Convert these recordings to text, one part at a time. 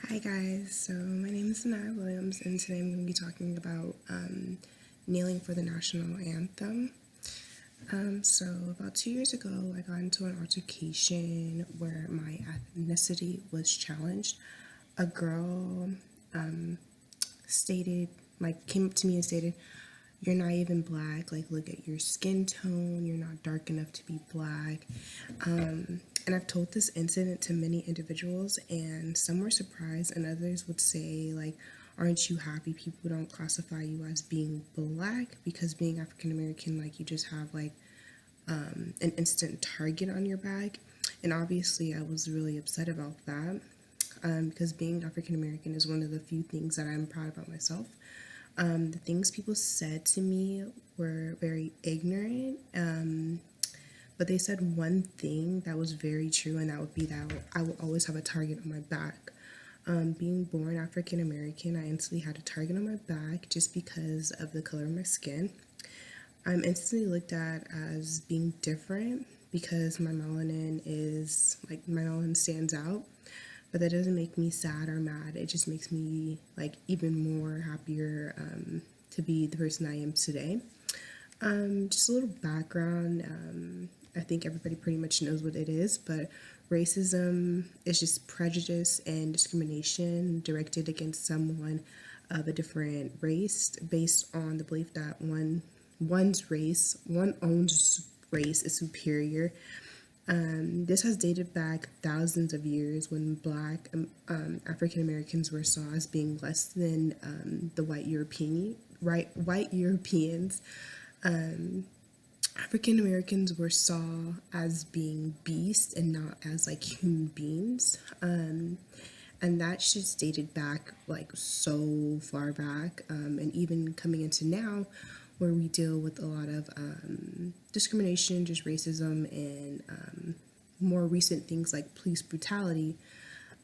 Hi guys, so my name is Sanaa Williams and today I'm going to be talking about kneeling for the national anthem. So about 2 years ago I got into an altercation where my ethnicity was challenged. A girl stated, came up to me and stated, "You're not even black, like look at your skin tone, you're not dark enough to be black." And I've told this incident to many individuals, and some were surprised, and others would say, like, aren't you happy people don't classify you as being black? Because being African American, like, you just have, like, an instant target on your back. And obviously, I was really upset about that because being African American is one of the few things that I'm proud about myself. The things people said to me were very ignorant. But they said one thing that was very true, and that would be that I will always have a target on my back. Being born African American, I instantly had a target on my back just because of the color of my skin. I'm instantly looked at as being different because my melanin stands out. But that doesn't make me sad or mad. It just makes me like even more happier to be the person I am today. Just a little background. I think everybody pretty much knows what it is, but racism is just prejudice and discrimination directed against someone of a different race based on the belief that one's own race is superior. This has dated back thousands of years when black African Americans were saw as being less than the white Europeans. African Americans were saw as being beasts and not as like human beings. And that shit's dated back like so far back, and even coming into now, where we deal with a lot of discrimination, just racism, and more recent things like police brutality.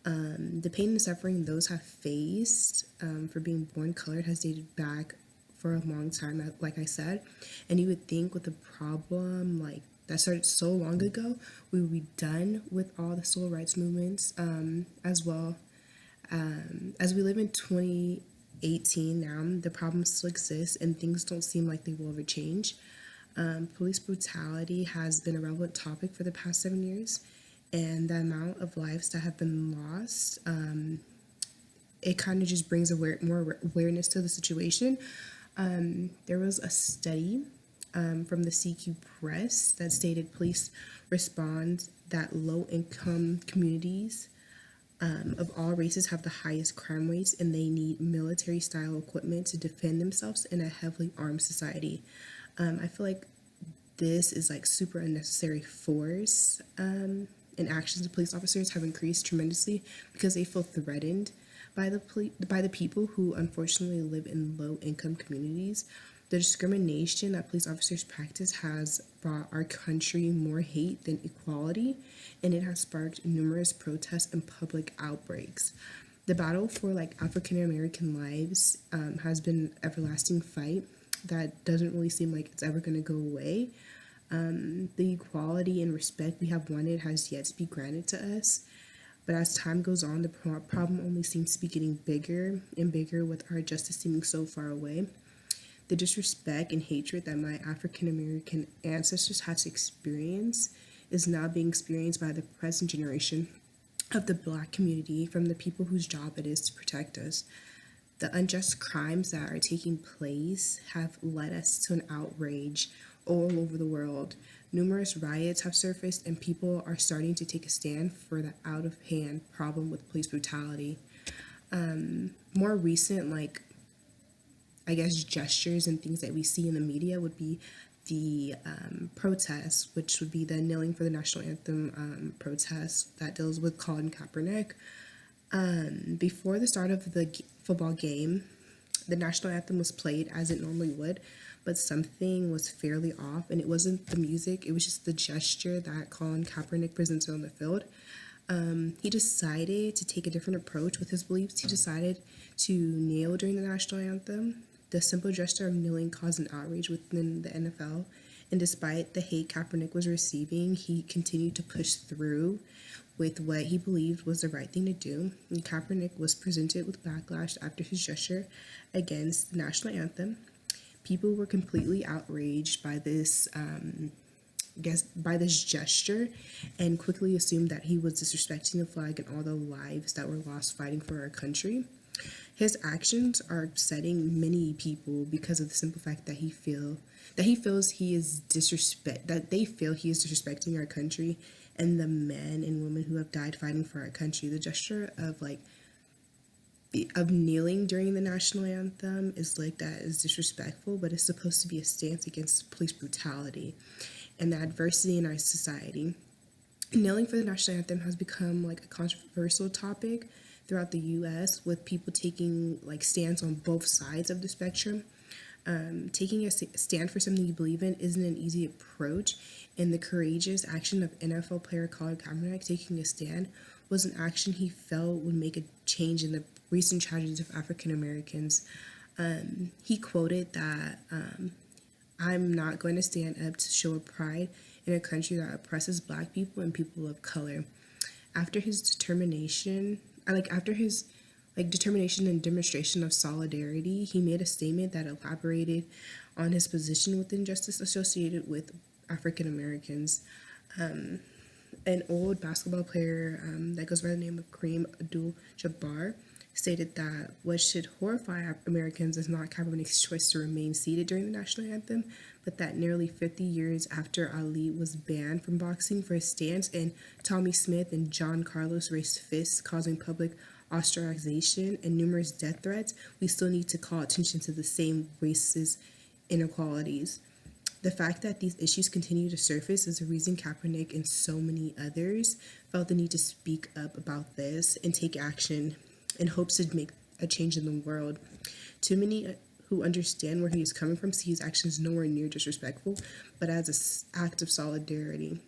The pain and suffering those have faced for being born colored has dated back for a long time, like I said. And you would think with a problem like that started so long ago, we would be done with all the civil rights movements as well. As we live in 2018 now, the problems still exist and things don't seem like they will ever change. Police brutality has been a relevant topic for the past 7 years, and the amount of lives that have been lost, it kind of just brings more awareness to the situation. There was a study from the CQ Press that stated police respond that low-income communities of all races have the highest crime rates, and they need military-style equipment to defend themselves in a heavily armed society. I feel like this is like super unnecessary force, and actions of police officers have increased tremendously because they feel threatened by the people who unfortunately live in low-income communities. The discrimination that police officers practice has brought our country more hate than equality, and it has sparked numerous protests and public outbreaks. The battle for like African American lives has been an everlasting fight that doesn't really seem like it's ever going to go away. The equality and respect we have wanted has yet to be granted to us. But as time goes on, the problem only seems to be getting bigger and bigger, with our justice seeming so far away. The disrespect and hatred that my African American ancestors had to experience is now being experienced by the present generation of the Black community from the people whose job it is to protect us. The unjust crimes that are taking place have led us to an outrage all over the world. Numerous riots have surfaced, and people are starting to take a stand for the out-of-hand problem with police brutality. More recent, like, I guess, gestures and things that we see in the media would be the protests, which would be the kneeling for the national anthem protest that deals with Colin Kaepernick. Before the start of the football game, the national anthem was played as it normally would, but something was fairly off, and it wasn't the music, it was just the gesture that Colin Kaepernick presented on the field. He decided to take a different approach with his beliefs. He decided to kneel during the national anthem. The simple gesture of kneeling caused an outrage within the NFL, and despite the hate Kaepernick was receiving, he continued to push through with what he believed was the right thing to do. And Kaepernick was presented with backlash after his gesture against the national anthem. People were completely outraged by this by this gesture and quickly assumed that he was disrespecting the flag and all the lives that were lost fighting for our country. His actions are upsetting many people because of the simple fact that he feels he is that they feel he is disrespecting our country and the men and women who have died fighting for our country. The gesture of kneeling during the national anthem is like that is disrespectful, but it's supposed to be a stance against police brutality and the adversity in our society. Kneeling for the national anthem has become like a controversial topic throughout the U.S. with people taking like stands on both sides of the spectrum. Taking a stand for something you believe in isn't an easy approach, and the courageous action of NFL player Colin Kaepernick taking a stand was an action he felt would make a change in the recent tragedies of African Americans. He quoted that, I'm not going to stand up to show a pride in a country that oppresses Black people and people of color. After his determination and demonstration of solidarity, he made a statement that elaborated on his position with injustice associated with African Americans. An old basketball player that goes by the name of Kareem Abdul-Jabbar stated that what should horrify Americans is not Kaepernick's choice to remain seated during the national anthem, but that nearly 50 years after Ali was banned from boxing for his stance and Tommy Smith and John Carlos raised fists, causing public ostracization and numerous death threats, we still need to call attention to the same racist inequalities. The fact that these issues continue to surface is the reason Kaepernick and so many others felt the need to speak up about this and take action in hopes to make a change in the world. Too many who understand where he is coming from see his actions nowhere near disrespectful, but as an act of solidarity.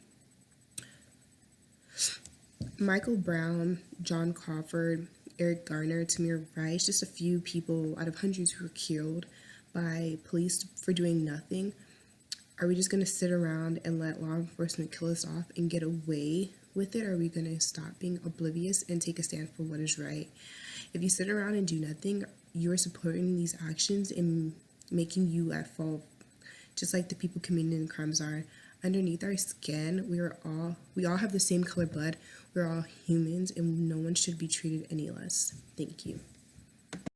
Michael Brown, John Crawford, Eric Garner, Tamir Rice, just a few people out of hundreds who were killed by police for doing nothing. Are we just going to sit around and let law enforcement kill us off and get away with it? Or are we going to stop being oblivious and take a stand for what is right? If you sit around and do nothing, you are supporting these actions and making you at fault, just like the people committing the crimes are. Underneath our skin, we all have the same color blood. We're all humans, and no one should be treated any less. Thank you.